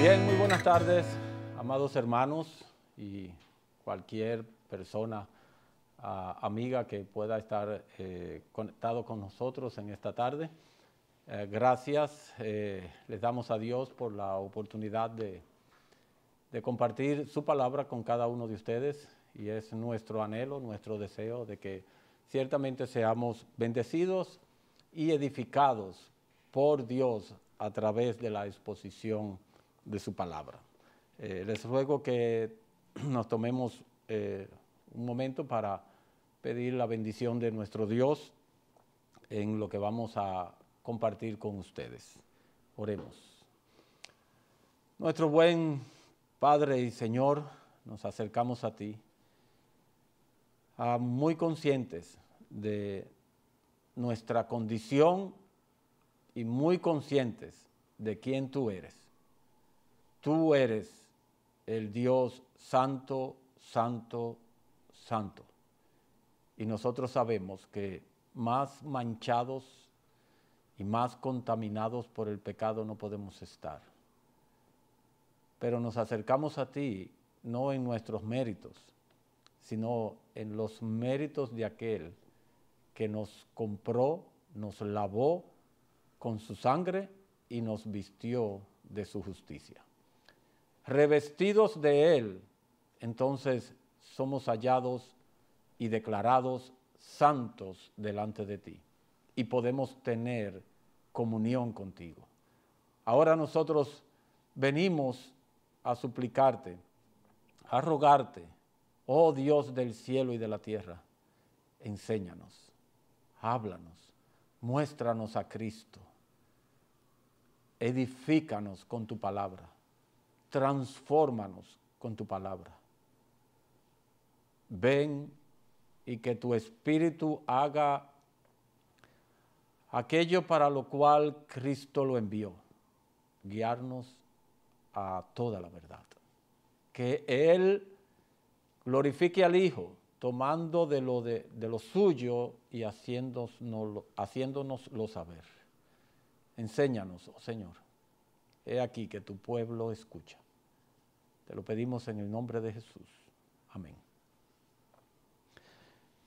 Bien, muy buenas tardes, amados hermanos y cualquier persona, amiga que pueda estar conectado con nosotros en esta tarde. Gracias, les damos a Dios por la oportunidad de compartir su palabra con cada uno de ustedes, y es nuestro anhelo, nuestro deseo de que ciertamente seamos bendecidos y edificados por Dios a través de la exposición de su palabra. Les ruego que nos tomemos un momento para pedir la bendición de nuestro Dios en lo que vamos a compartir con ustedes. Oremos. Nuestro buen Padre y Señor, nos acercamos a ti, muy conscientes de nuestra condición y muy conscientes de quién tú eres. Tú eres el Dios santo, santo, santo. Y nosotros sabemos que más manchados y más contaminados por el pecado no podemos estar. Pero nos acercamos a ti no en nuestros méritos, sino en los méritos de aquel que nos compró, nos lavó con su sangre y nos vistió de su justicia. Revestidos de Él, entonces somos hallados y declarados santos delante de ti y podemos tener comunión contigo. Ahora nosotros venimos a suplicarte, a rogarte, oh Dios del cielo y de la tierra, enséñanos, háblanos, muéstranos a Cristo, edifícanos con tu palabra, transfórmanos con tu palabra. Ven y que tu Espíritu haga aquello para lo cual Cristo lo envió, guiarnos a toda la verdad. Que Él glorifique al Hijo, tomando de lo suyo y haciéndonoslo saber. Enséñanos, oh Señor. He aquí que tu pueblo escucha. Te lo pedimos en el nombre de Jesús. Amén.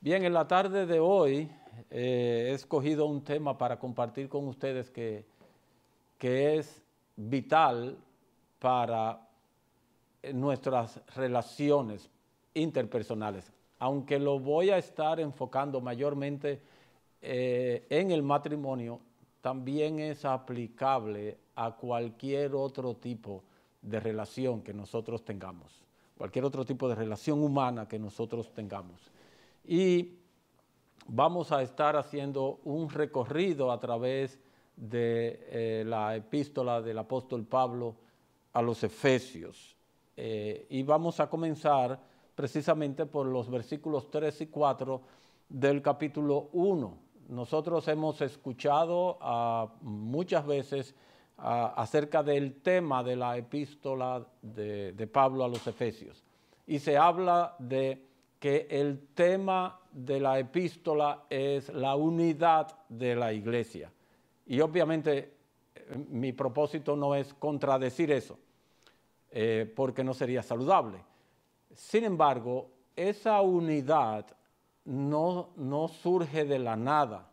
Bien, en la tarde de hoy he escogido un tema para compartir con ustedes que es vital para nuestras relaciones interpersonales, aunque lo voy a estar enfocando mayormente en el matrimonio, también es aplicable a cualquier otro tipo de relación que nosotros tengamos, cualquier otro tipo de relación humana que nosotros tengamos. Y vamos a estar haciendo un recorrido a través de la epístola del apóstol Pablo a los Efesios. Y vamos a comenzar precisamente por los versículos 3 y 4 del capítulo 1. Nosotros hemos escuchado muchas veces acerca del tema de la epístola de Pablo a los Efesios. Y se habla de que el tema de la epístola es la unidad de la iglesia. Y obviamente mi propósito no es contradecir eso, porque no sería saludable. Sin embargo, esa unidad no surge de la nada.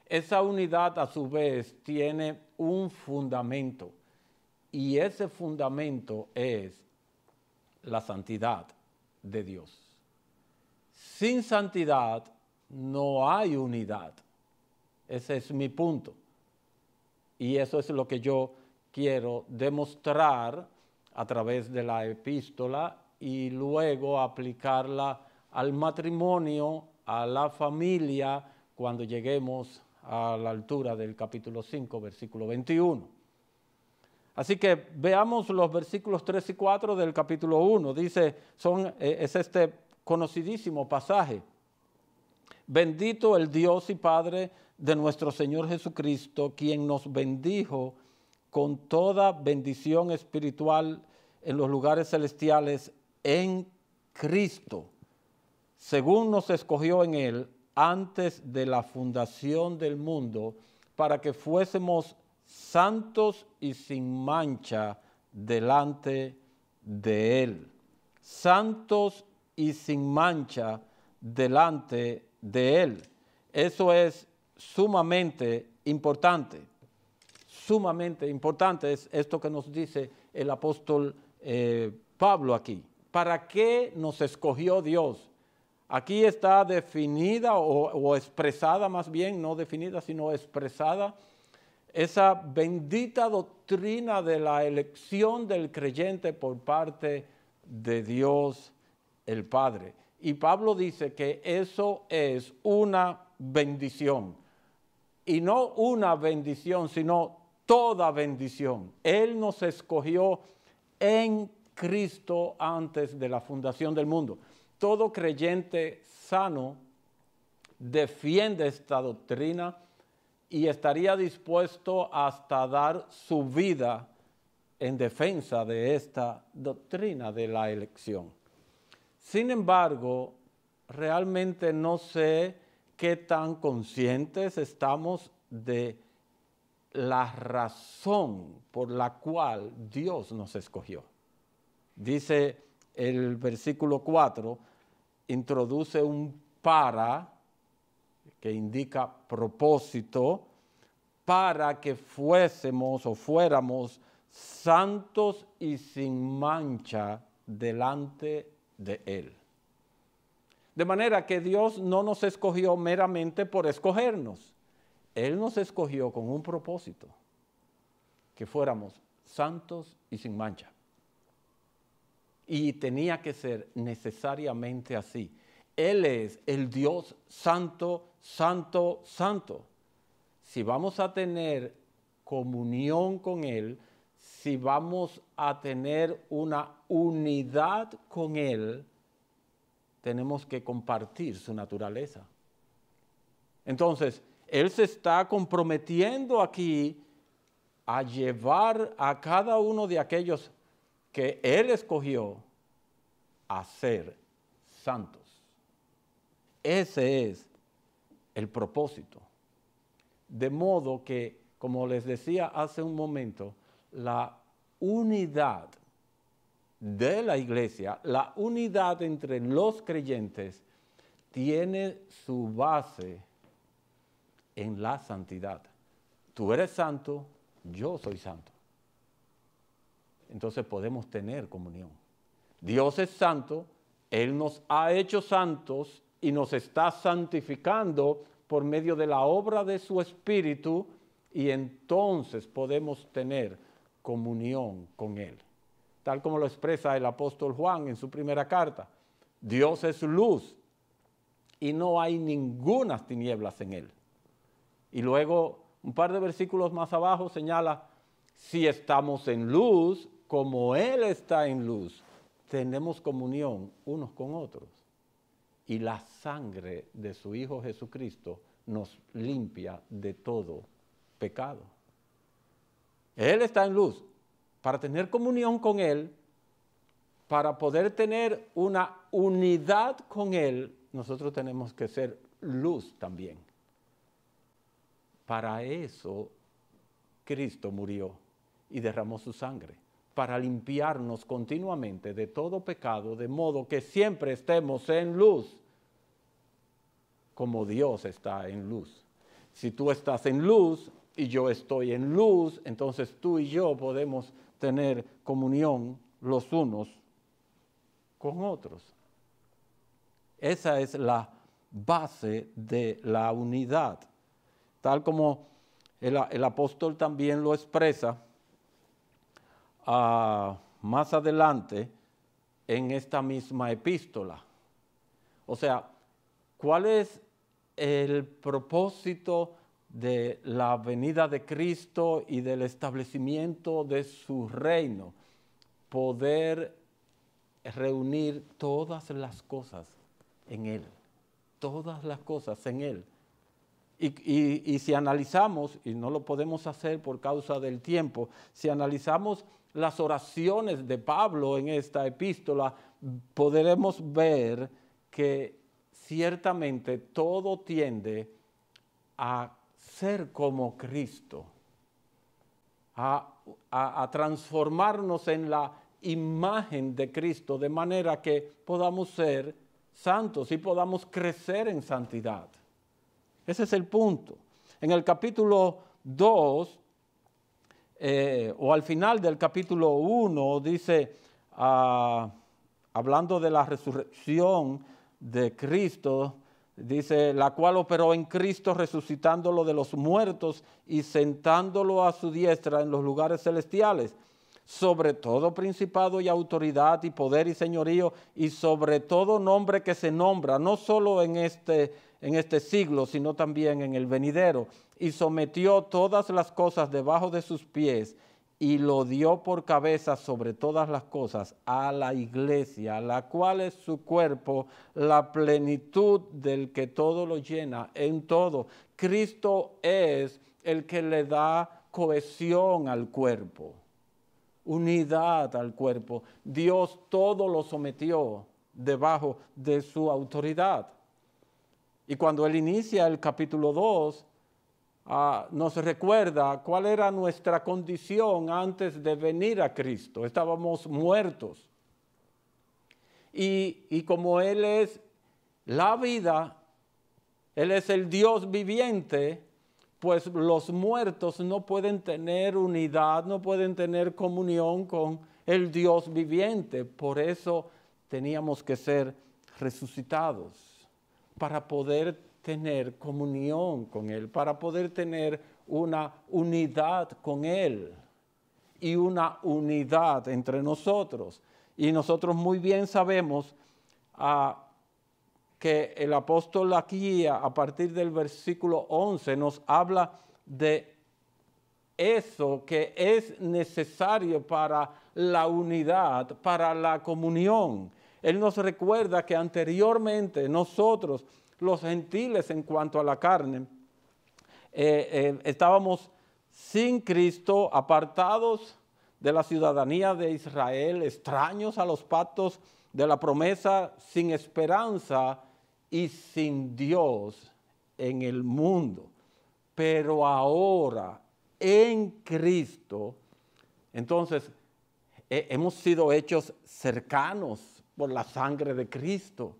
Esa unidad a su vez tiene un fundamento, y ese fundamento es la santidad de Dios. Sin santidad no hay unidad. Ese es mi punto. Y eso es lo que yo quiero demostrar a través de la epístola y luego aplicarla al matrimonio, a la familia, cuando lleguemos a la altura del capítulo 5, versículo 21. Así que veamos los versículos 3 y 4 del capítulo 1. Dice, es este conocidísimo pasaje. Bendito el Dios y Padre de nuestro Señor Jesucristo, quien nos bendijo con toda bendición espiritual en los lugares celestiales en Cristo, según nos escogió en Él antes de la fundación del mundo, para que fuésemos santos y sin mancha delante de Él. Santos y sin mancha delante de Él. Eso es sumamente importante. Sumamente importante es esto que nos dice el apóstol Pablo aquí. ¿Para qué nos escogió Dios? Aquí está definida o expresada, más bien, no definida, sino expresada, esa bendita doctrina de la elección del creyente por parte de Dios el Padre. Y Pablo dice que eso es una bendición. Y no una bendición, sino toda bendición. Él nos escogió en Cristo antes de la fundación del mundo. Todo creyente sano defiende esta doctrina y estaría dispuesto hasta dar su vida en defensa de esta doctrina de la elección. Sin embargo, realmente no sé qué tan conscientes estamos de la razón por la cual Dios nos escogió. Dice el versículo 4, introduce un para, que indica propósito, para que fuésemos o fuéramos santos y sin mancha delante de Él. De manera que Dios no nos escogió meramente por escogernos. Él nos escogió con un propósito, que fuéramos santos y sin mancha. Y tenía que ser necesariamente así. Él es el Dios santo, santo, santo. Si vamos a tener comunión con Él, si vamos a tener una unidad con Él, tenemos que compartir su naturaleza. Entonces, Él se está comprometiendo aquí a llevar a cada uno de aquellos que Él escogió a ser santos. Ese es el propósito. De modo que, como les decía hace un momento, la unidad de la iglesia, la unidad entre los creyentes, tiene su base en la santidad. Tú eres santo, yo soy santo. Entonces podemos tener comunión. Dios es santo, Él nos ha hecho santos y nos está santificando por medio de la obra de su Espíritu, y entonces podemos tener comunión con Él. Tal como lo expresa el apóstol Juan en su primera carta. Dios es luz y no hay ninguna tinieblas en Él. Y luego, un par de versículos más abajo señala, si estamos en luz, como Él está en luz, tenemos comunión unos con otros. Y la sangre de su Hijo Jesucristo nos limpia de todo pecado. Él está en luz. Para tener comunión con Él, para poder tener una unidad con Él, nosotros tenemos que ser luz también. Para eso Cristo murió y derramó su sangre, para limpiarnos continuamente de todo pecado, de modo que siempre estemos en luz, como Dios está en luz. Si tú estás en luz y yo estoy en luz, entonces tú y yo podemos tener comunión los unos con otros. Esa es la base de la unidad, tal como el apóstol también lo expresa más adelante en esta misma epístola. O sea, ¿cuál es el propósito de la venida de Cristo y del establecimiento de su reino? Poder reunir todas las cosas en Él, todas las cosas en Él. Y si analizamos, y no lo podemos hacer por causa del tiempo, si analizamos las oraciones de Pablo en esta epístola, podremos ver que ciertamente todo tiende a ser como Cristo. a transformarnos en la imagen de Cristo, de manera que podamos ser santos y podamos crecer en santidad. Ese es el punto. En el capítulo 2, o al final del capítulo 1, dice, hablando de la resurrección de Cristo, dice, la cual operó en Cristo resucitándolo de los muertos y sentándolo a su diestra en los lugares celestiales, sobre todo principado y autoridad y poder y señorío y sobre todo nombre que se nombra, no solo en este siglo, sino también en el venidero, y sometió todas las cosas debajo de sus pies y lo dio por cabeza sobre todas las cosas a la iglesia, la cual es su cuerpo, la plenitud del que todo lo llena en todo. Cristo es el que le da cohesión al cuerpo, unidad al cuerpo. Dios todo lo sometió debajo de su autoridad. Y cuando él inicia el capítulo 2, nos recuerda cuál era nuestra condición antes de venir a Cristo. Estábamos muertos. Y como Él es la vida, Él es el Dios viviente, pues los muertos no pueden tener unidad, no pueden tener comunión con el Dios viviente. Por eso teníamos que ser resucitados para poder tener comunión con Él, para poder tener una unidad con Él y una unidad entre nosotros. Y nosotros muy bien sabemos que el apóstol aquí, a partir del versículo 11, nos habla de eso que es necesario para la unidad, para la comunión. Él nos recuerda que anteriormente nosotros, los gentiles en cuanto a la carne, estábamos sin Cristo, apartados de la ciudadanía de Israel, extraños a los pactos de la promesa, sin esperanza y sin Dios en el mundo. Pero ahora, en Cristo, entonces hemos sido hechos cercanos por la sangre de Cristo.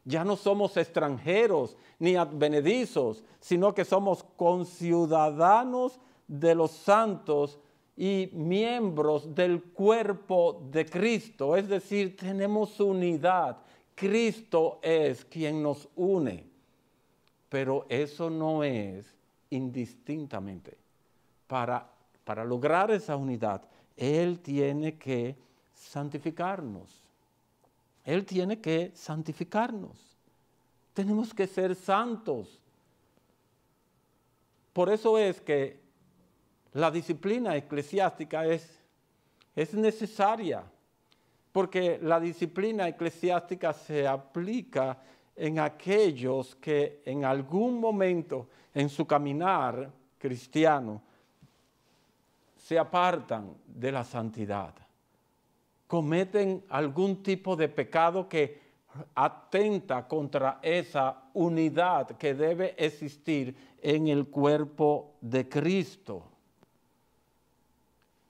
Ya no somos extranjeros ni advenedizos, sino que somos conciudadanos de los santos y miembros del cuerpo de Cristo. Es decir, tenemos unidad. Cristo es quien nos une. Pero eso no es indistintamente. Para lograr esa unidad, Él tiene que santificarnos. Él tiene que santificarnos. Tenemos que ser santos. Por eso es que la disciplina eclesiástica es necesaria, porque la disciplina eclesiástica se aplica en aquellos que en algún momento en su caminar cristiano se apartan de la santidad, cometen algún tipo de pecado que atenta contra esa unidad que debe existir en el cuerpo de Cristo.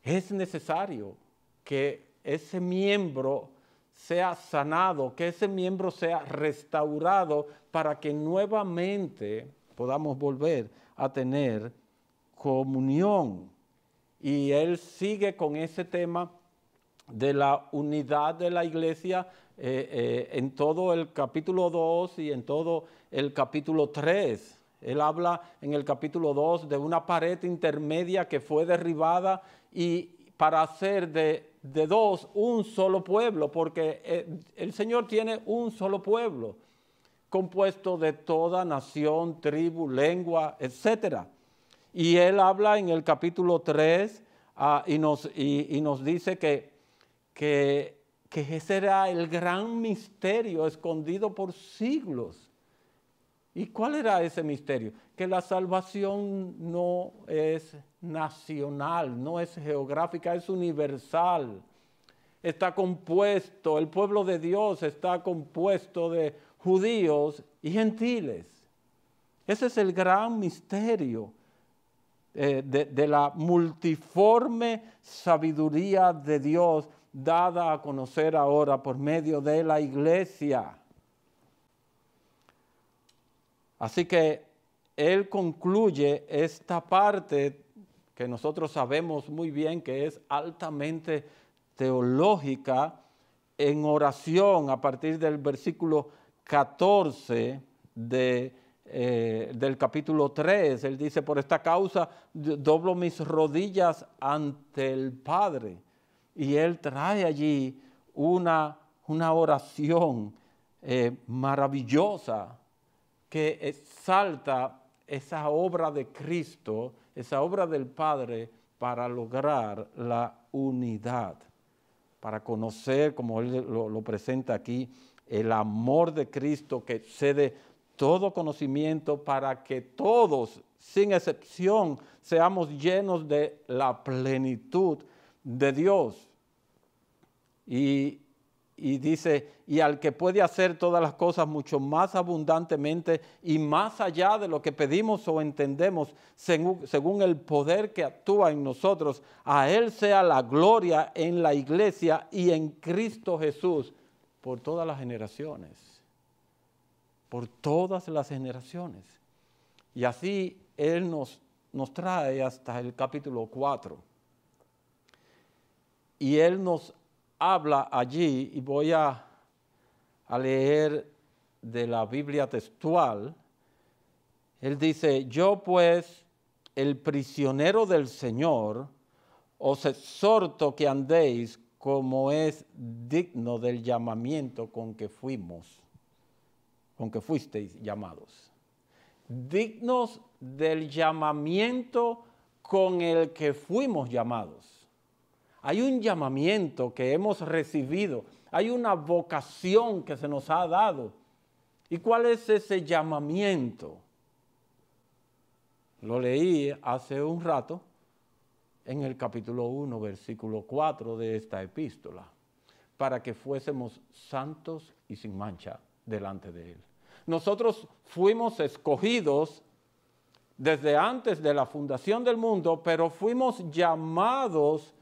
Es necesario que ese miembro sea sanado, que ese miembro sea restaurado para que nuevamente podamos volver a tener comunión. Y él sigue con ese tema de la unidad de la iglesia en todo el capítulo 2 y en todo el capítulo 3. Él habla en el capítulo 2 de una pared intermedia que fue derribada y para hacer de dos un solo pueblo, porque el Señor tiene un solo pueblo, compuesto de toda nación, tribu, lengua, etc. Y él habla en el capítulo 3 y nos dice que ese era el gran misterio escondido por siglos. ¿Y cuál era ese misterio? Que la salvación no es nacional, no es geográfica, es universal. Está compuesto, el pueblo de Dios está compuesto de judíos y gentiles. Ese es el gran misterio. de la multiforme sabiduría de Dios dada a conocer ahora por medio de la iglesia. Así que él concluye esta parte que nosotros sabemos muy bien que es altamente teológica en oración a partir del versículo 14 del capítulo 3. Él dice, por esta causa doblo mis rodillas ante el Padre. Y él trae allí una oración maravillosa que exalta esa obra de Cristo, esa obra del Padre para lograr la unidad, para conocer, como él lo presenta aquí, el amor de Cristo que excede todo conocimiento para que todos, sin excepción, seamos llenos de la plenitud de Dios. Y dice, y al que puede hacer todas las cosas mucho más abundantemente y más allá de lo que pedimos o entendemos, según el poder que actúa en nosotros, a Él sea la gloria en la iglesia y en Cristo Jesús por todas las generaciones. Por todas las generaciones. Y así Él nos trae hasta el capítulo 4. Y Él nos habla allí, y voy a leer de la Biblia textual. Él dice, yo pues, el prisionero del Señor, os exhorto que andéis como es digno del llamamiento con que fuisteis llamados. Dignos del llamamiento con el que fuimos llamados. Hay un llamamiento que hemos recibido, hay una vocación que se nos ha dado. ¿Y cuál es ese llamamiento? Lo leí hace un rato en el capítulo 1, versículo 4 de esta epístola, para que fuésemos santos y sin mancha delante de Él. Nosotros fuimos escogidos desde antes de la fundación del mundo, pero fuimos llamados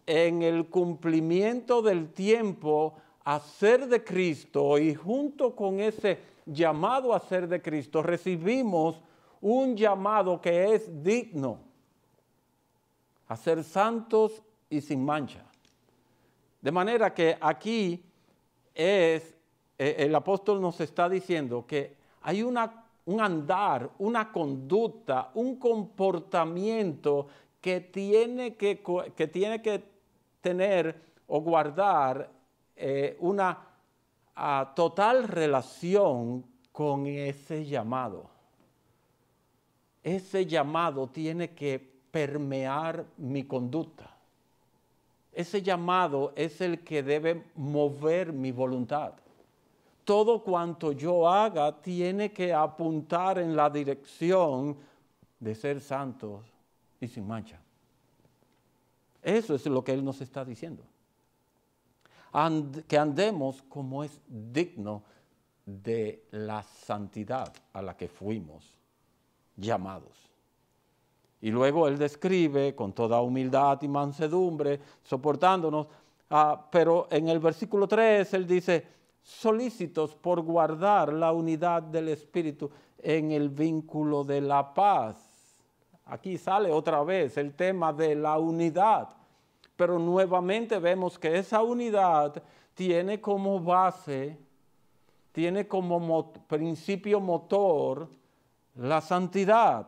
en el cumplimiento del tiempo a ser de Cristo, y junto con ese llamado a ser de Cristo recibimos un llamado que es digno a ser santos y sin mancha. De manera que aquí el apóstol nos está diciendo que hay un andar, una conducta, un comportamiento que tiene que tener o guardar una total relación con ese llamado. Ese llamado tiene que permear mi conducta. Ese llamado es el que debe mover mi voluntad. Todo cuanto yo haga tiene que apuntar en la dirección de ser santos y sin mancha. Eso es lo que Él nos está diciendo. Que andemos como es digno de la santidad a la que fuimos llamados. Y luego Él describe con toda humildad y mansedumbre, soportándonos, pero en el versículo 3 Él dice, solícitos por guardar la unidad del Espíritu en el vínculo de la paz. Aquí sale otra vez el tema de la unidad, pero nuevamente vemos que esa unidad tiene como base, tiene como principio motor la santidad.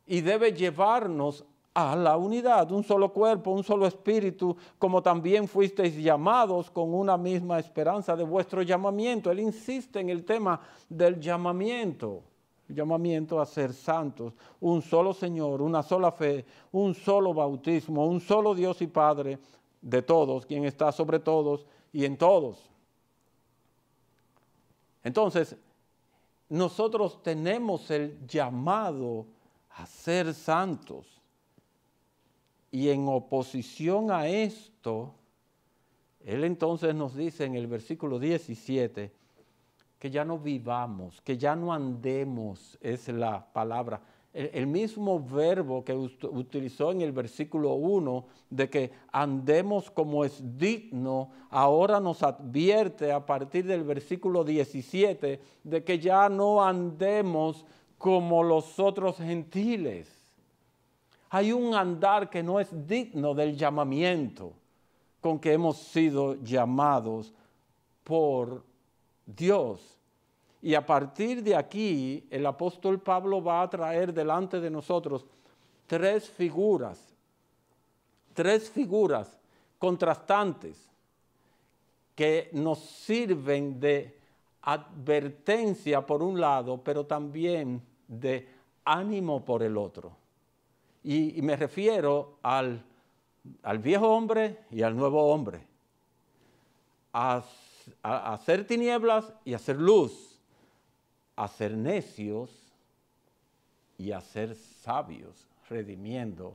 Y debe llevarnos a la unidad, un solo cuerpo, un solo espíritu, como también fuisteis llamados con una misma esperanza de vuestro llamamiento. Él insiste en el tema del llamamiento a ser santos, un solo Señor, una sola fe, un solo bautismo, un solo Dios y Padre de todos, quien está sobre todos y en todos. Entonces, nosotros tenemos el llamado a ser santos. Y en oposición a esto, Él entonces nos dice en el versículo 17, que ya no vivamos, que ya no andemos, es la palabra, el mismo verbo que utilizó en el versículo 1, de que andemos como es digno, ahora nos advierte a partir del versículo 17, de que ya no andemos como los otros gentiles. Hay un andar que no es digno del llamamiento con que hemos sido llamados por Dios. Y a partir de aquí, el apóstol Pablo va a traer delante de nosotros tres figuras contrastantes que nos sirven de advertencia por un lado, pero también de ánimo por el otro. Y me refiero al viejo hombre y al nuevo hombre, a hacer tinieblas y a hacer luz, a ser necios y a ser sabios, redimiendo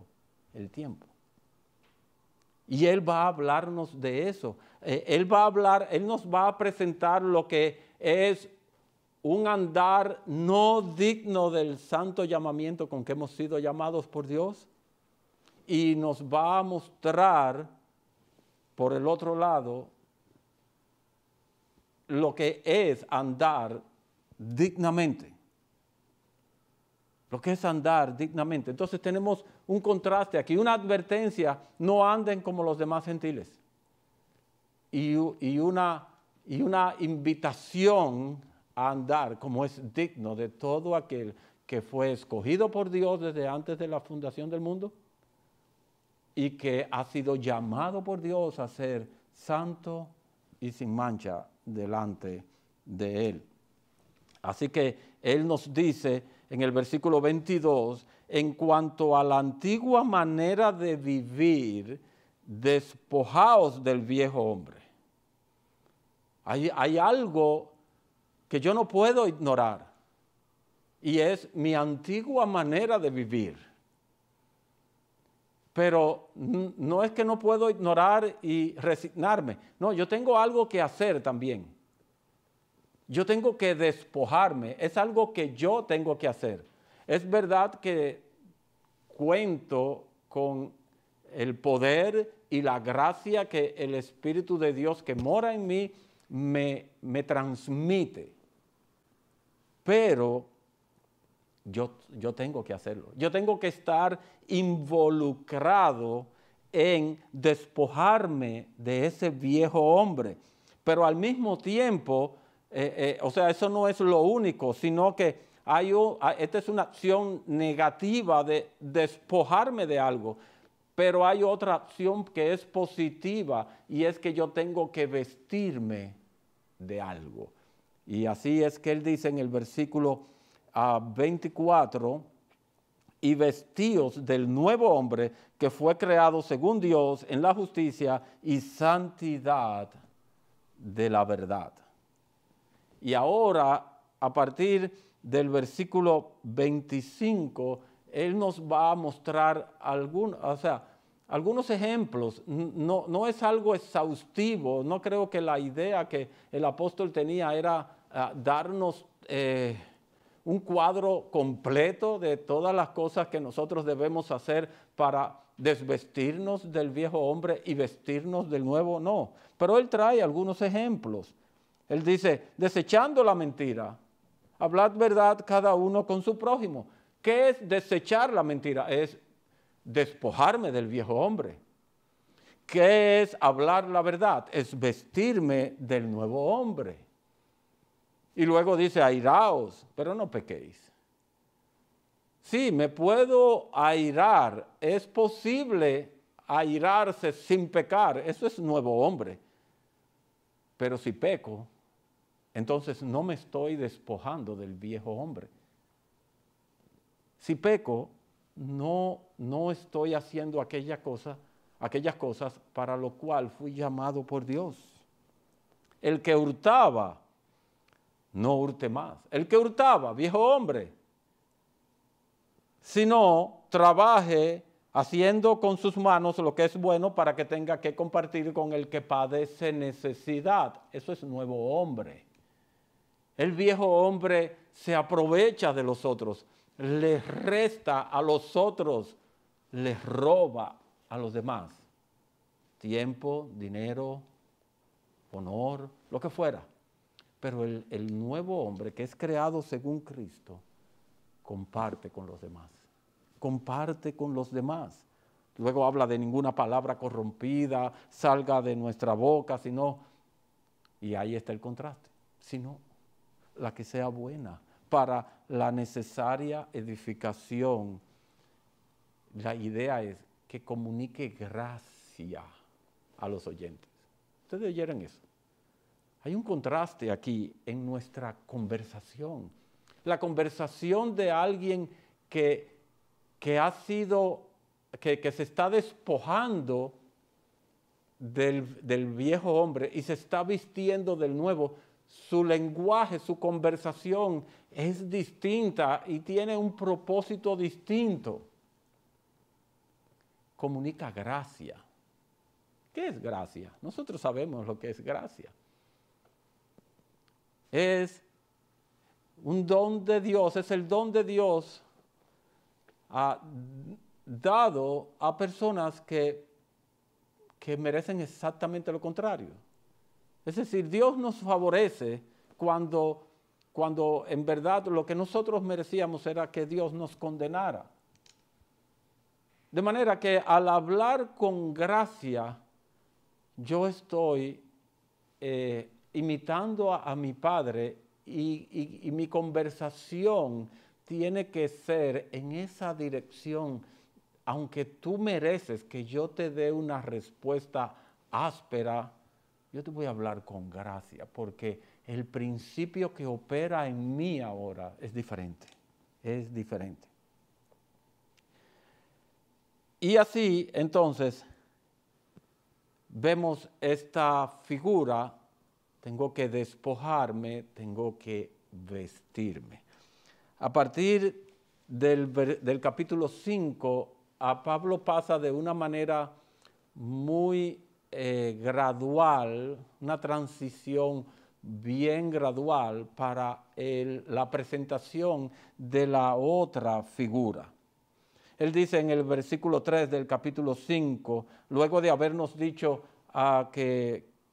el tiempo. Y Él va a hablarnos de eso. Él nos va a presentar lo que es un andar no digno del santo llamamiento con que hemos sido llamados por Dios. Y nos va a mostrar, por el otro lado, lo que es andar dignamente. Lo que es andar dignamente. Entonces tenemos un contraste aquí, una advertencia: no anden como los demás gentiles. Y una invitación a andar como es digno de todo aquel que fue escogido por Dios desde antes de la fundación del mundo y que ha sido llamado por Dios a ser santo y sin mancha delante de Él. Así que Él nos dice en el versículo 22, en cuanto a la antigua manera de vivir, despojaos del viejo hombre. Hay algo que yo no puedo ignorar, y es mi antigua manera de vivir. Pero no es que no puedo ignorar y resignarme. No, yo tengo algo que hacer también. Yo tengo que despojarme, es algo que yo tengo que hacer. Es verdad que cuento con el poder y la gracia que el Espíritu de Dios que mora en mí me transmite. Pero yo tengo que hacerlo. Yo tengo que estar involucrado en despojarme de ese viejo hombre. Pero al mismo tiempo, o sea, eso no es lo único, sino que esta es una acción negativa de despojarme de algo, pero hay otra acción que es positiva, y es que yo tengo que vestirme de algo. Y así es que él dice en el versículo 24, y vestíos del nuevo hombre que fue creado según Dios en la justicia y santidad de la verdad. Y ahora, a partir del versículo 25, él nos va a mostrar algunos ejemplos. No es algo exhaustivo. No creo que la idea que el apóstol tenía era darnos un cuadro completo de todas las cosas que nosotros debemos hacer para desvestirnos del viejo hombre y vestirnos del nuevo. No, pero él trae algunos ejemplos. Él dice: desechando la mentira, hablad verdad cada uno con su prójimo. ¿Qué es desechar la mentira? Es despojarme del viejo hombre. ¿Qué es hablar la verdad? Es vestirme del nuevo hombre. Y luego dice: airaos, pero no pequéis. Sí, me puedo airar. Es posible airarse sin pecar. Eso es nuevo hombre. Pero si peco, entonces no me estoy despojando del viejo hombre. Si peco, no estoy haciendo aquellas cosas para lo cual fui llamado por Dios. El que hurtaba, no hurte más. El que hurtaba, viejo hombre, sino trabaje haciendo con sus manos lo que es bueno, para que tenga que compartir con el que padece necesidad. Eso es nuevo hombre. El viejo hombre se aprovecha de los otros. les resta a los otros, les roba a los demás. Tiempo, dinero, honor, lo que fuera. Pero el nuevo hombre que es creado según Cristo, comparte con los demás. Comparte con los demás. Luego habla de ninguna palabra corrompida salga de nuestra boca, sino, y ahí está el contraste, sino la que sea buena para la necesaria edificación. La idea es que comunique gracia a los oyentes. ¿Ustedes oyeron eso? Hay un contraste aquí en nuestra conversación. La conversación de alguien que ha sido, que se está despojando del viejo hombre y se está vistiendo del nuevo. Su lenguaje, su conversación es distinta y tiene un propósito distinto. Comunica gracia. ¿Qué es gracia? Nosotros sabemos lo que es gracia. Es un don de Dios, es el don de Dios dado a personas que merecen exactamente lo contrario. Es decir, Dios nos favorece cuando en verdad lo que nosotros merecíamos era que Dios nos condenara. De manera que al hablar con gracia, yo estoy imitando a mi Padre y mi conversación tiene que ser en esa dirección, aunque tú mereces que yo te dé una respuesta áspera, yo te voy a hablar con gracia, porque el principio que opera en mí ahora es diferente, es diferente. Y así, entonces, vemos esta figura, tengo que despojarme, tengo que vestirme. A partir del capítulo 5, a Pablo pasa de una manera muy gradual, una transición bien gradual para la presentación de la otra figura. Él dice en el versículo 3 del capítulo 5, luego de habernos dicho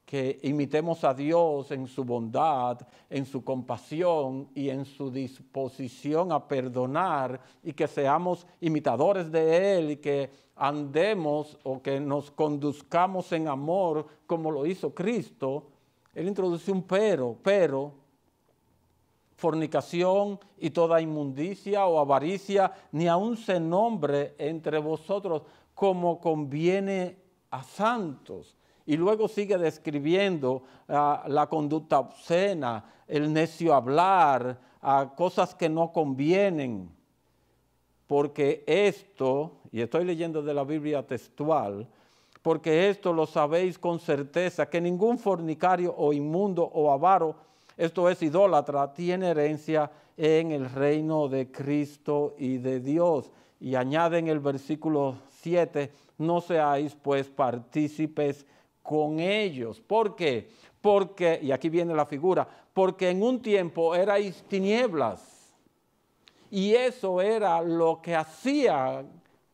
que imitemos a Dios en su bondad, en su compasión y en su disposición a perdonar y que seamos imitadores de Él y que andemos o que nos conduzcamos en amor como lo hizo Cristo, Él introduce un pero, fornicación y toda inmundicia o avaricia, ni aun se nombre entre vosotros como conviene a santos. Y luego sigue describiendo la conducta obscena, el necio hablar, cosas que no convienen. Porque esto, y estoy leyendo de la Biblia textual, porque esto lo sabéis con certeza, que ningún fornicario o inmundo o avaro, esto es idólatra, tiene herencia en el reino de Cristo y de Dios. Y añade en el versículo 7, no seáis pues partícipes con ellos. ¿Por qué? Porque, y aquí viene la figura, porque en un tiempo erais tinieblas. Y eso era lo que hacía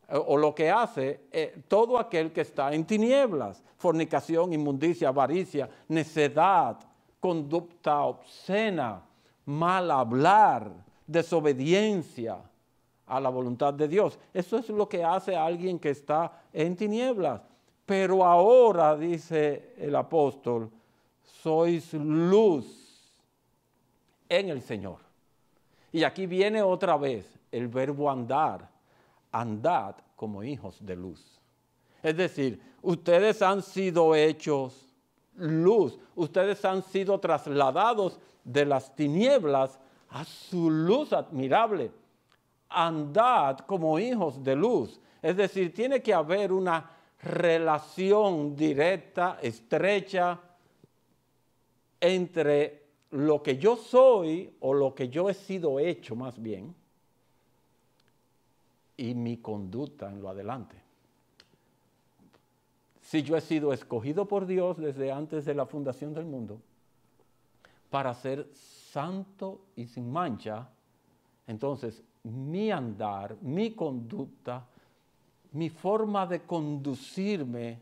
o lo que hace todo aquel que está en tinieblas. Fornicación, inmundicia, avaricia, necedad, conducta obscena, mal hablar, desobediencia a la voluntad de Dios. Eso es lo que hace a alguien que está en tinieblas. Pero ahora, dice el apóstol, sois luz en el Señor. Y aquí viene otra vez el verbo andar. Andad como hijos de luz. Es decir, ustedes han sido hechos luz. Ustedes han sido trasladados de las tinieblas a su luz admirable. Andad como hijos de luz. Es decir, tiene que haber una relación directa, estrecha, entre lo que yo soy o lo que yo he sido hecho más bien y mi conducta en lo adelante. Si yo he sido escogido por Dios desde antes de la fundación del mundo para ser santo y sin mancha, entonces mi andar, mi conducta, mi forma de conducirme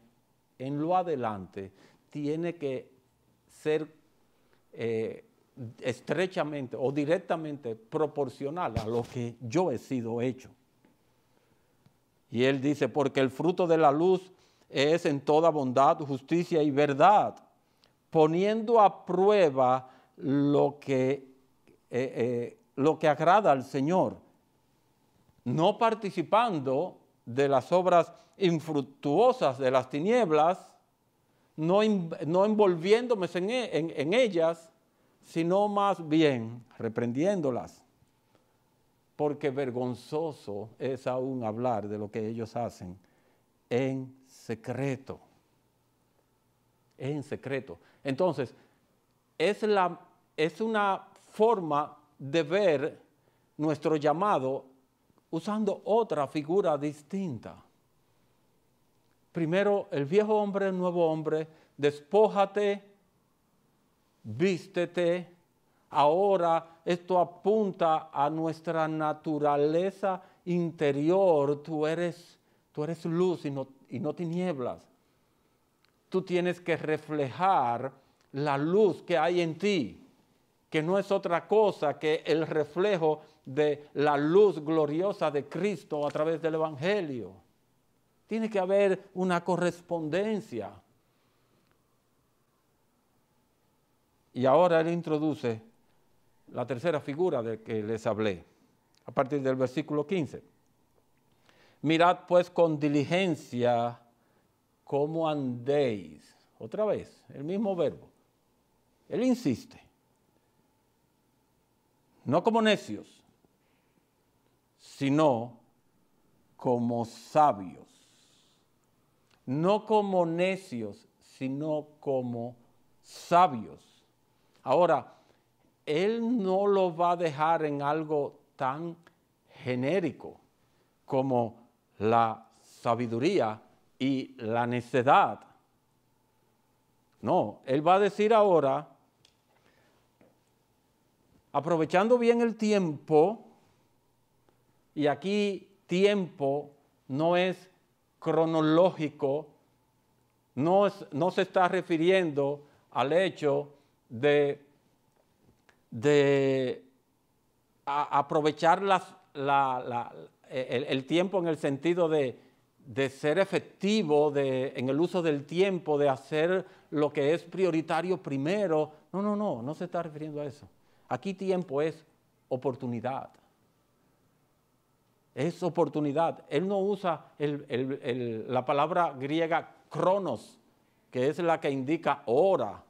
en lo adelante tiene que ser estrechamente o directamente proporcional a lo que yo he sido hecho. Y él dice, porque el fruto de la luz es en toda bondad, justicia y verdad, poniendo a prueba lo que agrada al Señor, no participando de las obras infructuosas de las tinieblas, no envolviéndome en ellas, sino más bien reprendiéndolas, porque vergonzoso es aún hablar de lo que ellos hacen en secreto. En secreto. Entonces, es una forma de ver nuestro llamado usando otra figura distinta. Primero, el viejo hombre, el nuevo hombre, despójate, vístete. Ahora esto apunta a nuestra naturaleza interior. Tú eres luz y no tinieblas. Tú tienes que reflejar la luz que hay en ti, que no es otra cosa que el reflejo de la luz gloriosa de Cristo a través del Evangelio. Tiene que haber una correspondencia. Y ahora él introduce la tercera figura de que les hablé, a partir del versículo 15. Mirad pues con diligencia cómo andéis. Otra vez, el mismo verbo. Él insiste. No como necios, sino como sabios. No como necios, sino como sabios. Ahora, él no lo va a dejar en algo tan genérico como la sabiduría y la necedad. No, él va a decir ahora, aprovechando bien el tiempo, y aquí tiempo no es cronológico, no se está refiriendo al hecho de aprovechar el tiempo en el sentido de ser efectivo en el uso del tiempo, de hacer lo que es prioritario primero. No se está refiriendo a eso. Aquí tiempo es oportunidad. Es oportunidad. Él no usa la palabra griega cronos, que es la que indica hora.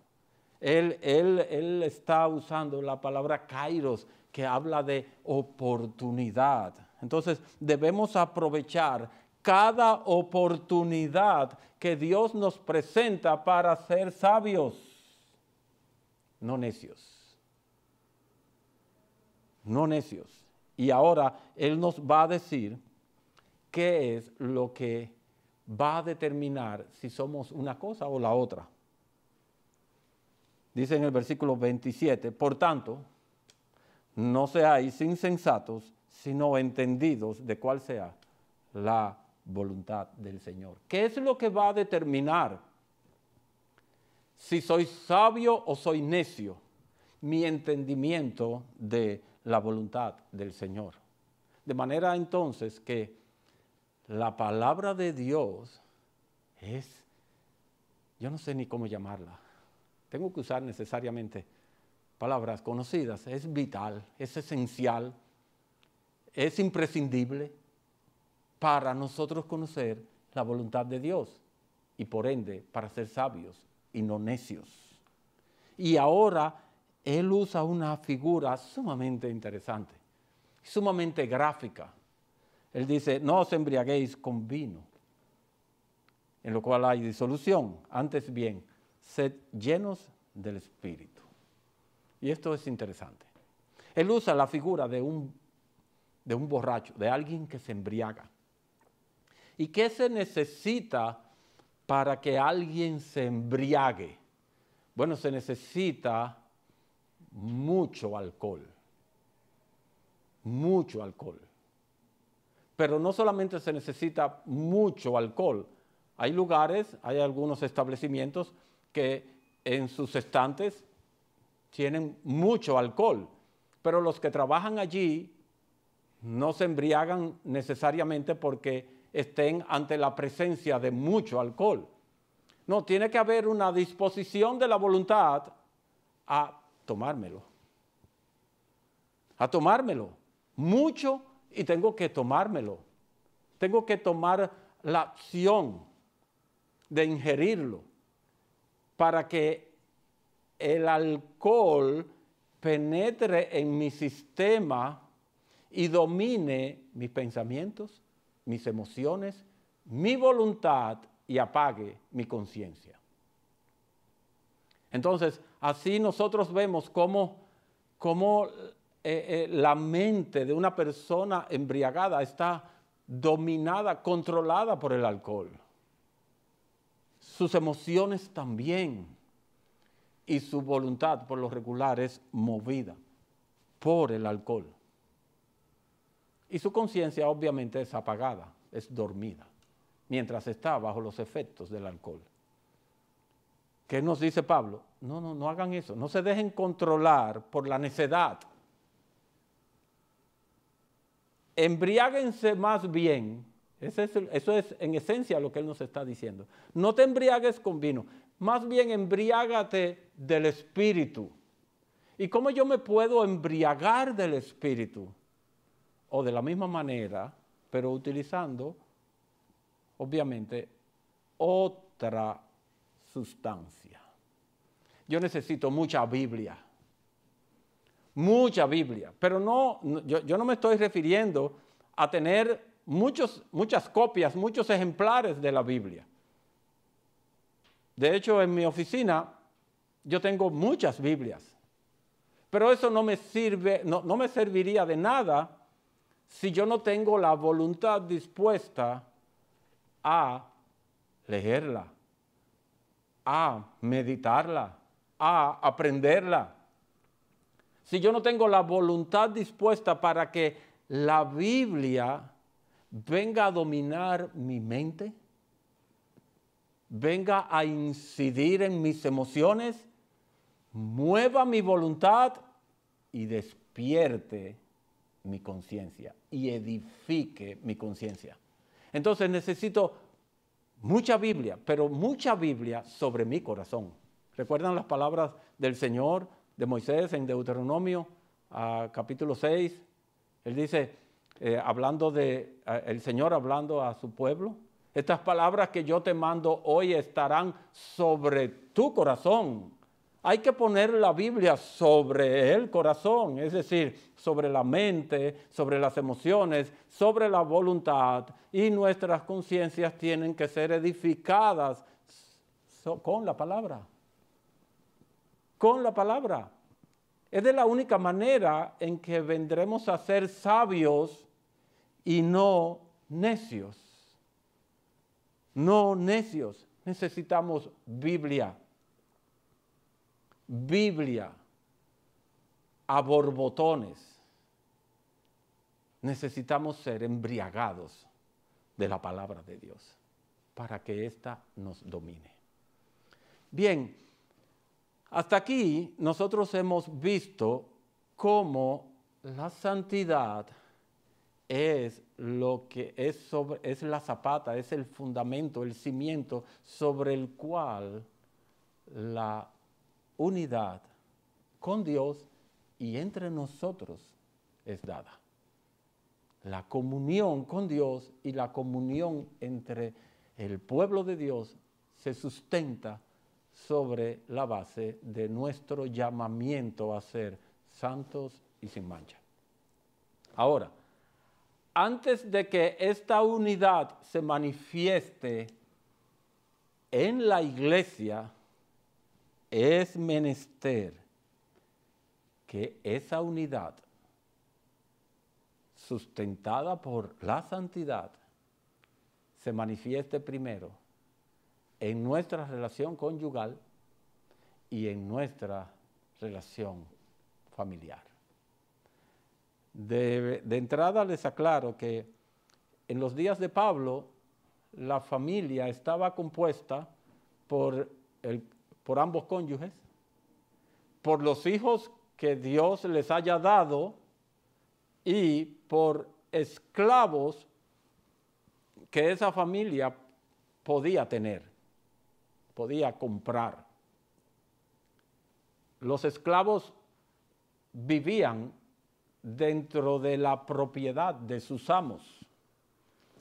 Él está usando la palabra kairos, que habla de oportunidad. Entonces, debemos aprovechar cada oportunidad que Dios nos presenta para ser sabios, no necios. No necios. Y ahora Él nos va a decir qué es lo que va a determinar si somos una cosa o la otra. Dice en el versículo 27, por tanto, no seáis insensatos, sino entendidos de cuál sea la voluntad del Señor. ¿Qué es lo que va a determinar si soy sabio o soy necio? Mi entendimiento de la voluntad del Señor. De manera entonces que la palabra de Dios es, yo no sé ni cómo llamarla, tengo que usar necesariamente palabras conocidas, es vital, es esencial, es imprescindible para nosotros conocer la voluntad de Dios y por ende para ser sabios y no necios. Y ahora él usa una figura sumamente interesante, sumamente gráfica. Él dice, no os embriaguéis con vino, en lo cual hay disolución, antes bien, sed llenos del Espíritu. Y esto es interesante. Él usa la figura de un borracho, de alguien que se embriaga. ¿Y qué se necesita para que alguien se embriague? Bueno, se necesita mucho alcohol. mucho alcohol. Pero no solamente se necesita mucho alcohol. Hay lugares, hay algunos establecimientos que en sus estantes tienen mucho alcohol, pero los que trabajan allí no se embriagan necesariamente porque estén ante la presencia de mucho alcohol. No, tiene que haber una disposición de la voluntad a tomármelo. A tomármelo. Mucho y tengo que tomármelo. Tengo que tomar la acción de ingerirlo para que el alcohol penetre en mi sistema y domine mis pensamientos, mis emociones, mi voluntad y apague mi conciencia. Entonces, así nosotros vemos cómo la mente de una persona embriagada está dominada, controlada por el alcohol. Sus emociones también. Y su voluntad, por lo regular, es movida por el alcohol. Y su conciencia, obviamente, es apagada, es dormida, mientras está bajo los efectos del alcohol. ¿Qué nos dice Pablo? No hagan eso, no se dejen controlar por la necedad. Embriáguense más bien, eso es en esencia lo que él nos está diciendo. No te embriagues con vino, más bien embriágate del Espíritu. ¿Y cómo yo me puedo embriagar del Espíritu? O de la misma manera, pero utilizando, obviamente, otra sustancia. Yo necesito mucha Biblia, pero yo no me estoy refiriendo a tener muchas copias, muchos ejemplares de la Biblia. De hecho, en mi oficina yo tengo muchas Biblias, pero eso no me serviría de nada si yo no tengo la voluntad dispuesta a leerla, a meditarla, a aprenderla. Si yo no tengo la voluntad dispuesta para que la Biblia venga a dominar mi mente, venga a incidir en mis emociones, mueva mi voluntad y despierte mi conciencia y edifique mi conciencia. Entonces necesito mucha Biblia, pero mucha Biblia sobre mi corazón. ¿Recuerdan las palabras del Señor, de Moisés en Deuteronomio, capítulo 6? Él dice, el Señor hablando a su pueblo, estas palabras que yo te mando hoy estarán sobre tu corazón. Hay que poner la Biblia sobre el corazón, es decir, sobre la mente, sobre las emociones, sobre la voluntad, y nuestras conciencias tienen que ser edificadas con la palabra. Con la palabra. Es de la única manera en que vendremos a ser sabios y no necios. No necios. Necesitamos Biblia. Biblia a borbotones. Necesitamos ser embriagados de la palabra de Dios para que ésta nos domine. Bien, hasta aquí nosotros hemos visto cómo la santidad es lo que es la zapata, es el fundamento, el cimiento sobre el cual la unidad con Dios y entre nosotros es dada. La comunión con Dios y la comunión entre el pueblo de Dios se sustenta sobre la base de nuestro llamamiento a ser santos y sin mancha. Ahora, antes de que esta unidad se manifieste en la iglesia, es menester que esa unidad, sustentada por la santidad, se manifieste primero en nuestra relación conyugal y en nuestra relación familiar. De entrada les aclaro que en los días de Pablo la familia estaba compuesta por ambos cónyuges, por los hijos que Dios les haya dado y por esclavos que esa familia podía tener, podía comprar. Los esclavos vivían dentro de la propiedad de sus amos.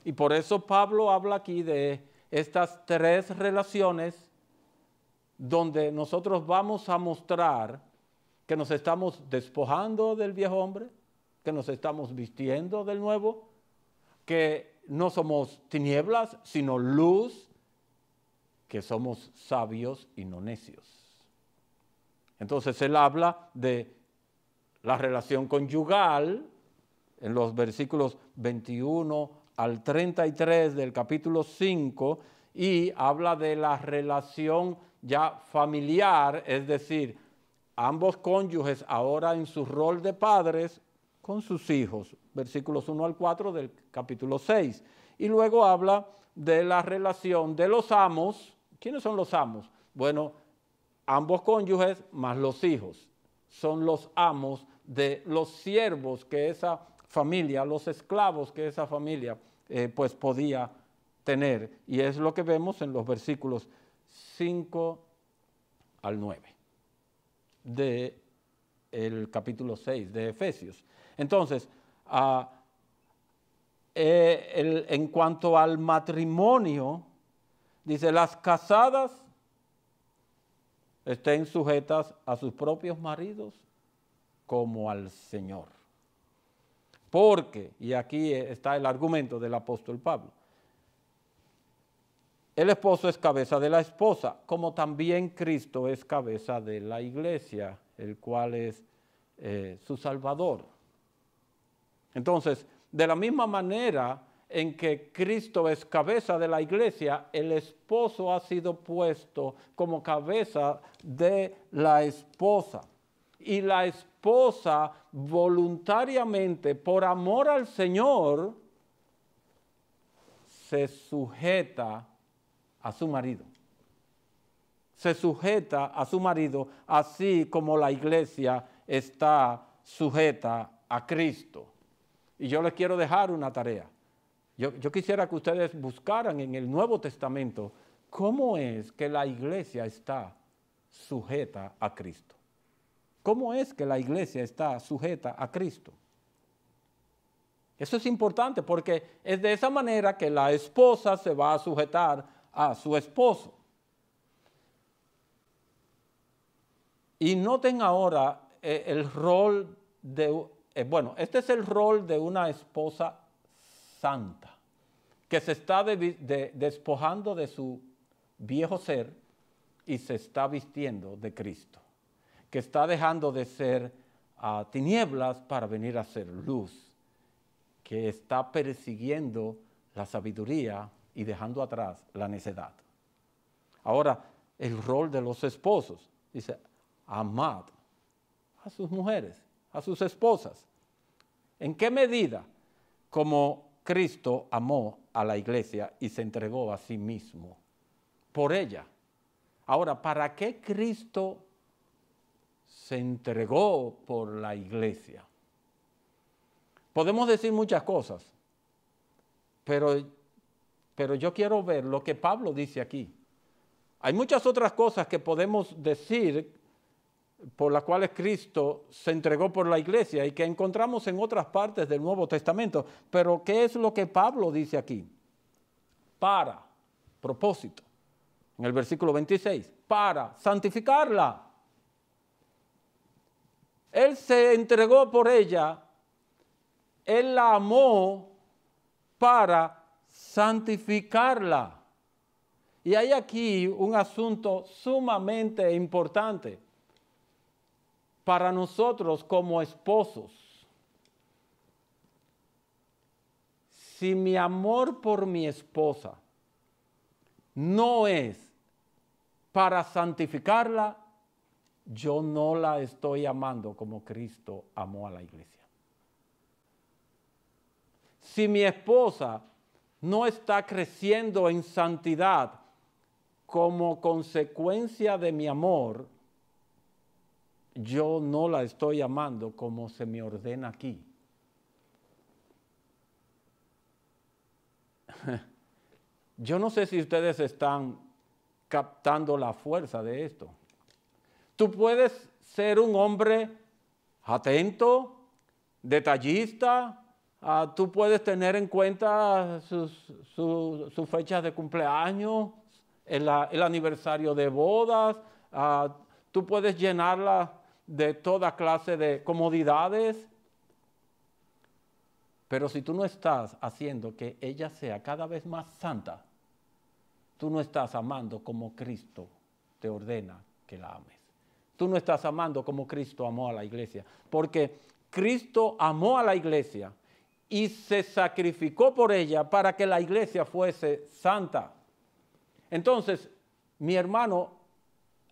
Y por eso Pablo habla aquí de estas tres relaciones donde nosotros vamos a mostrar que nos estamos despojando del viejo hombre, que nos estamos vistiendo del nuevo, que no somos tinieblas, sino luz, que somos sabios y no necios. Entonces él habla de la relación conyugal en los versículos 21 al 33 del capítulo 5 y habla de la relación ya familiar, es decir, ambos cónyuges ahora en su rol de padres con sus hijos, versículos 1 al 4 del capítulo 6. Y luego habla de la relación de los amos. ¿Quiénes son los amos? Bueno, ambos cónyuges más los hijos son los amos de los siervos que esa familia, los esclavos que esa familia pues podía tener. Y es lo que vemos en los versículos 5 al 9 del capítulo 6 de Efesios. Entonces, en cuanto al matrimonio, dice, las casadas estén sujetas a sus propios maridos como al Señor. Porque, y aquí está el argumento del apóstol Pablo, el esposo es cabeza de la esposa, como también Cristo es cabeza de la iglesia, el cual es su Salvador. Entonces, de la misma manera en que Cristo es cabeza de la iglesia, el esposo ha sido puesto como cabeza de la esposa. Y la esposa voluntariamente, por amor al Señor, se sujeta a su marido. Se sujeta a su marido, así como la iglesia está sujeta a Cristo. Y yo les quiero dejar una tarea. Yo quisiera que ustedes buscaran en el Nuevo Testamento cómo es que la iglesia está sujeta a Cristo. ¿Cómo es que la iglesia está sujeta a Cristo? Eso es importante porque es de esa manera que la esposa se va a sujetar a su esposo. Y noten ahora el rol de, este es el rol de una esposa santa, que se está despojando de su viejo ser y se está vistiendo de Cristo, que está dejando de ser tinieblas para venir a ser luz, que está persiguiendo la sabiduría y dejando atrás la necedad. Ahora, el rol de los esposos, dice, amad a sus mujeres, a sus esposas. ¿En qué medida? Como Cristo amó a la iglesia y se entregó a sí mismo por ella. Ahora, ¿para qué Cristo se entregó por la iglesia? Podemos decir muchas cosas, pero yo quiero ver lo que Pablo dice aquí. Hay muchas otras cosas que podemos decir por las cuales Cristo se entregó por la iglesia y que encontramos en otras partes del Nuevo Testamento. Pero ¿qué es lo que Pablo dice aquí? Para, propósito, en el versículo 26, para santificarla. Él se entregó por ella, Él la amó para santificarla. Y hay aquí un asunto sumamente importante para nosotros como esposos. Si mi amor por mi esposa no es para santificarla, yo no la estoy amando como Cristo amó a la iglesia. si mi esposa no está creciendo en santidad como consecuencia de mi amor, yo no la estoy amando como se me ordena aquí. Yo no sé si ustedes están captando la fuerza de esto. Tú puedes ser un hombre atento, detallista, tú puedes tener en cuenta sus fechas de cumpleaños, el aniversario de bodas, tú puedes llenarla de toda clase de comodidades, pero si tú no estás haciendo que ella sea cada vez más santa, tú no estás amando como Cristo te ordena que la ames. Tú no estás amando como Cristo amó a la iglesia, porque Cristo amó a la iglesia y se sacrificó por ella para que la iglesia fuese santa. Entonces, mi hermano,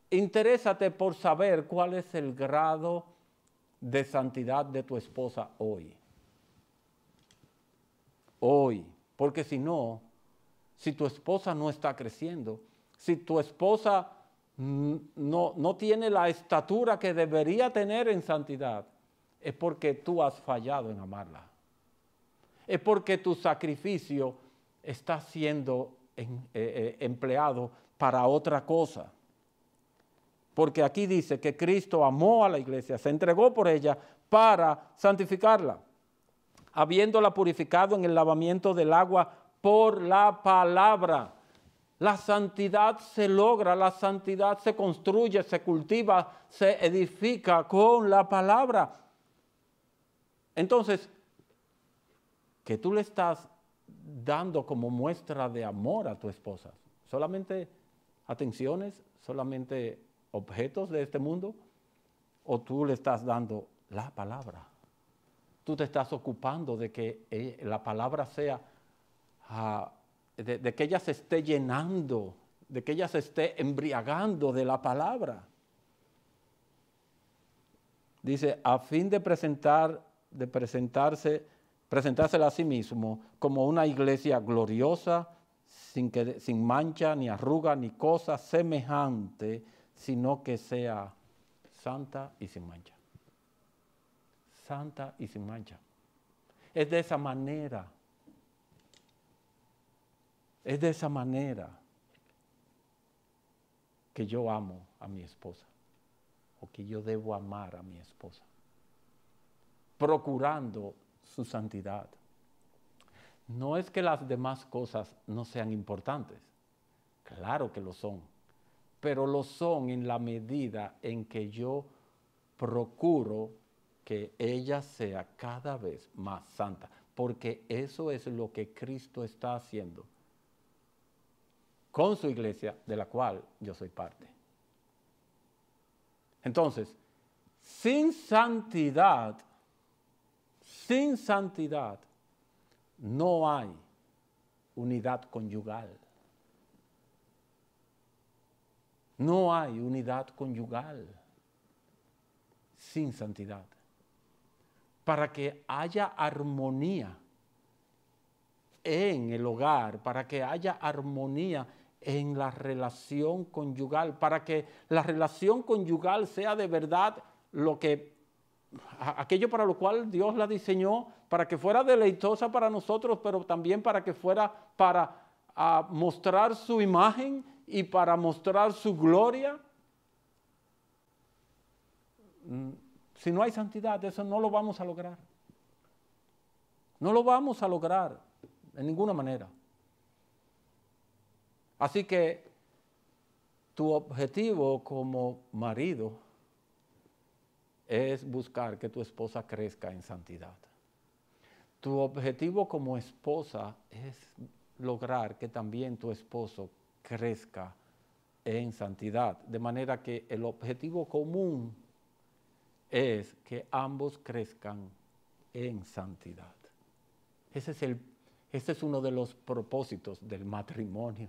interésate por saber cuál es el grado de santidad de tu esposa hoy. Hoy, porque si no, si tu esposa no está creciendo, si tu esposa no tiene la estatura que debería tener en santidad, es porque tú has fallado en amarla. Es porque tu sacrificio está siendo empleado para otra cosa. Porque aquí dice que Cristo amó a la iglesia, se entregó por ella para santificarla, habiéndola purificado en el lavamiento del agua por la palabra. La santidad se logra, la santidad se construye, se cultiva, se edifica con la palabra. Entonces, que tú le estás dando como muestra de amor a tu esposa, solamente atenciones, solamente objetos de este mundo, o tú le estás dando la palabra. Tú te estás ocupando de que la palabra sea, de que ella se esté llenando, de que ella se esté embriagando de la palabra. Dice, a fin de presentársela a sí mismo como una iglesia gloriosa, sin mancha, ni arruga, ni cosa semejante, sino que sea santa y sin mancha. Santa y sin mancha. Es de esa manera. Es de esa manera que yo amo a mi esposa, o que yo debo amar a mi esposa, procurando su santidad. No es que las demás cosas no sean importantes, claro que lo son, pero lo son en la medida en que yo procuro que ella sea cada vez más santa, porque eso es lo que Cristo está haciendo con su iglesia, de la cual yo soy parte. Entonces, sin santidad, no hay unidad conyugal. No hay unidad conyugal sin santidad. Para que haya armonía en el hogar, para que haya armonía en la relación conyugal, para que la relación conyugal sea de verdad aquello para lo cual Dios la diseñó, para que fuera deleitosa para nosotros, pero también para que fuera para mostrar su imagen y para mostrar su gloria. Si no hay santidad, eso no lo vamos a lograr. No lo vamos a lograr de ninguna manera. Así que tu objetivo como marido es buscar que tu esposa crezca en santidad. Tu objetivo como esposa es lograr que también tu esposo crezca en santidad. De manera que el objetivo común es que ambos crezcan en santidad. Ese es uno de los propósitos del matrimonio.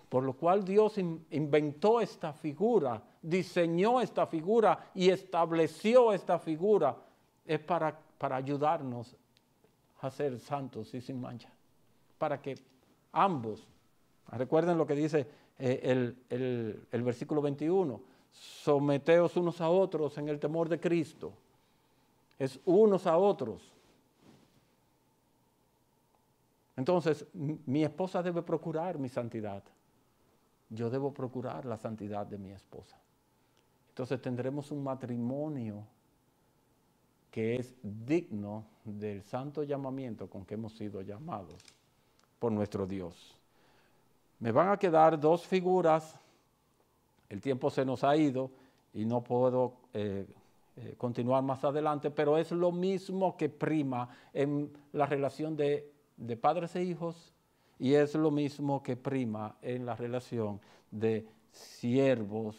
Por lo cual Dios inventó esta figura, diseñó esta figura y estableció esta figura. Es para para ayudarnos a ser santos y sin mancha. Para que ambos, recuerden lo que dice el versículo 21, someteos unos a otros en el temor de Cristo. Es unos a otros. Entonces, mi esposa debe procurar mi santidad. Yo debo procurar la santidad de mi esposa. Entonces tendremos un matrimonio que es digno del santo llamamiento con que hemos sido llamados por nuestro Dios. Me van a quedar dos figuras. El tiempo se nos ha ido y no puedo continuar más adelante, pero es lo mismo que prima en la relación de padres e hijos, y es lo mismo que prima en la relación de siervos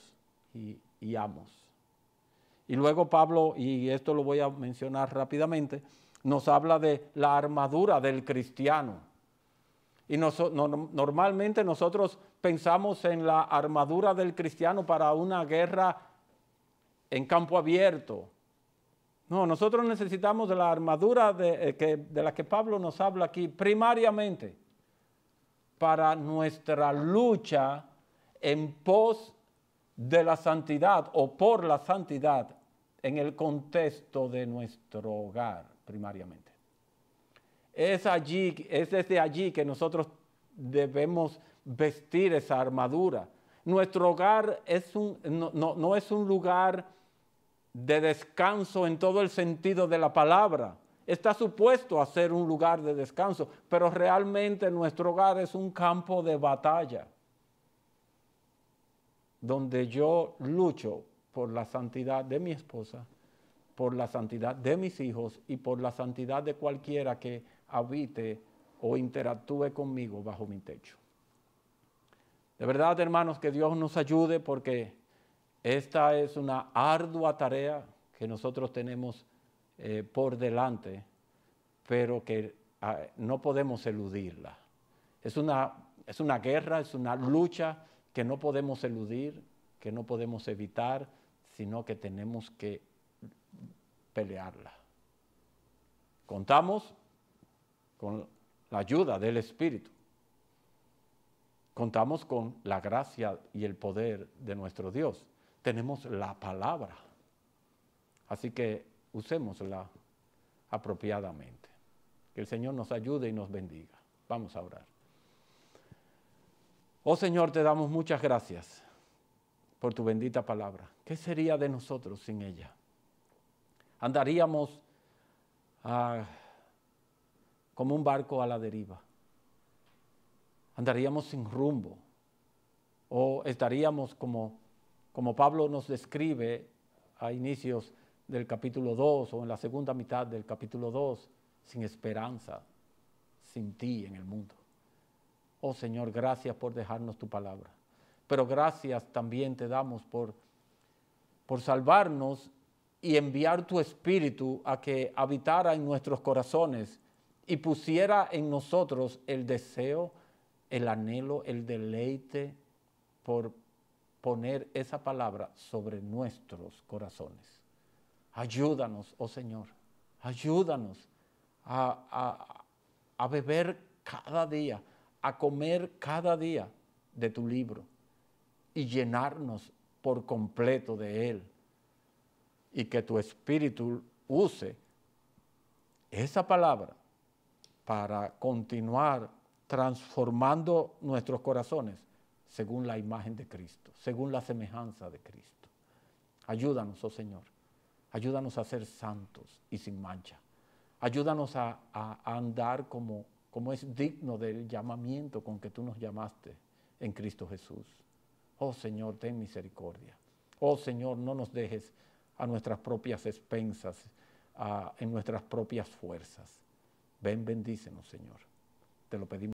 y amos. Y luego Pablo, y esto lo voy a mencionar rápidamente, nos habla de la armadura del cristiano. Y normalmente nosotros pensamos en la armadura del cristiano para una guerra en campo abierto. No, nosotros necesitamos de la armadura de la que Pablo nos habla aquí, primariamente para nuestra lucha en pos de la santidad o por la santidad en el contexto de nuestro hogar, primariamente. Es desde allí que nosotros debemos vestir esa armadura. Nuestro hogar no es un lugar de descanso en todo el sentido de la palabra. Está supuesto a ser un lugar de descanso, pero realmente nuestro hogar es un campo de batalla, donde yo lucho por la santidad de mi esposa, por la santidad de mis hijos y por la santidad de cualquiera que habite o interactúe conmigo bajo mi techo. De verdad, hermanos, que Dios nos ayude, porque esta es una ardua tarea que nosotros tenemos por delante, pero que no podemos eludirla. Es una guerra, es una lucha que no podemos eludir, que no podemos evitar, sino que tenemos que pelearla. Contamos con la ayuda del Espíritu. Contamos con la gracia y el poder de nuestro Dios. Tenemos la palabra. Así que usémosla apropiadamente. Que el Señor nos ayude y nos bendiga. Vamos a orar. Oh Señor, te damos muchas gracias por tu bendita palabra. ¿Qué sería de nosotros sin ella? Andaríamos como un barco a la deriva. Andaríamos sin rumbo. O estaríamos como Pablo nos describe a inicios del capítulo 2 o en la segunda mitad del capítulo 2, sin esperanza, sin ti en el mundo. Oh Señor, gracias por dejarnos tu palabra. Pero gracias también te damos por salvarnos y enviar tu Espíritu a que habitara en nuestros corazones y pusiera en nosotros el deseo, el anhelo, el deleite por poner esa palabra sobre nuestros corazones. Ayúdanos, oh Señor, ayúdanos a beber cada día, a comer cada día de tu libro y llenarnos por completo de él. Y que tu Espíritu use esa palabra para continuar transformando nuestros corazones según la imagen de Cristo, según la semejanza de Cristo. Ayúdanos, oh Señor, ayúdanos a ser santos y sin mancha. Ayúdanos a andar como es digno del llamamiento con que tú nos llamaste en Cristo Jesús. Oh Señor, ten misericordia. Oh Señor, no nos dejes a nuestras propias expensas, en nuestras propias fuerzas. Ven, bendícenos, Señor. Te lo pedimos.